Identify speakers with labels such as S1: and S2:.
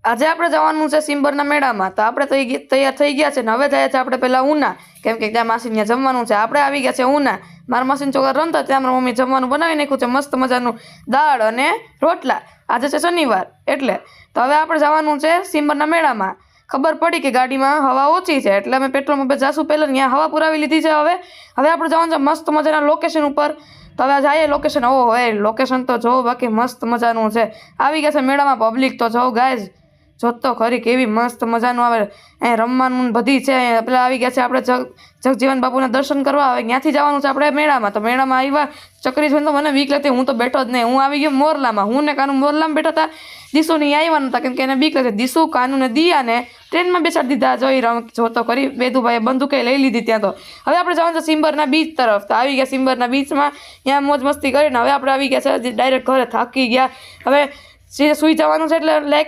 S1: આજે આપણે જવાનું છે સિમ્બરના મેળામાં. તો આપણે તો તૈયાર થઈ ગયા છે ને હવે જાય છે આપણે પહેલાં ઉના, કેમ કે ત્યાં માસીને ત્યાં જમવાનું છે. આપણે આવી ગયા છે ઉના. મારા માસીને છોકરા રમતા ત્યાં મારા મમ્મી જમવાનું બનાવી નાખ્યું છે, મસ્ત મજાનું દાળ અને રોટલા. આજે છે શનિવાર એટલે. તો હવે આપણે જવાનું છે સિમ્બરના મેળામાં. ખબર પડી કે ગાડીમાં હવા ઓછી છે એટલે અમે પેટ્રોલ પંપે જાશું પહેલાં, ત્યાં હવા પુરાવી લીધી છે. હવે આપણે જવાનું છે મસ્ત મજાના લોકેશન ઉપર. તો હવે જઈએ લોકેશન. હોય લોકેશન તો જોવો, બાકી મસ્ત મજાનું છે. આવી ગયા છે મેળામાં પબ્લિક તો જોવો ગાઈઝ, જોતો ખરી કેવી મસ્ત મજાનું આવે. અહીં રમવાનું બધી છે. અહીંયા પેલા આવી ગયા છે આપણે જગજીવન બાપુના દર્શન કરવા. હવે ત્યાંથી જવાનું છે આપણે મેળામાં. તો મેળામાં આવ્યા, ચકરી જોઈને તો મને બીક લાગતી, હું તો બેઠો જ નહીં. હું આવી ગયો મોરલામાં. હું ને કાનુ મોરલામાં બેઠા હતા. દીસુ નહીં આવ્યા નતા કેમ કે એને બીક લાગે. દીસુ, કાનુ ને દિયાને ટ્રેનમાં બેસાડી દીધા. જોઈ જોતો કરી બેદુભાઈએ બંદૂકે લઈ લીધી ત્યાં. તો હવે આપણે જવાનું છે સિમ્બરના બીચ તરફ. તો આવી ગયા સિમ્બરના બીચમાં, ત્યાં મોજ મસ્તી કરીને હવે આપણે આવી ગયા છે ડાયરેક્ટ ઘરે. થાકી ગયા હવે, સીધે સૂઈ જવાનું છે એટલે લાઈક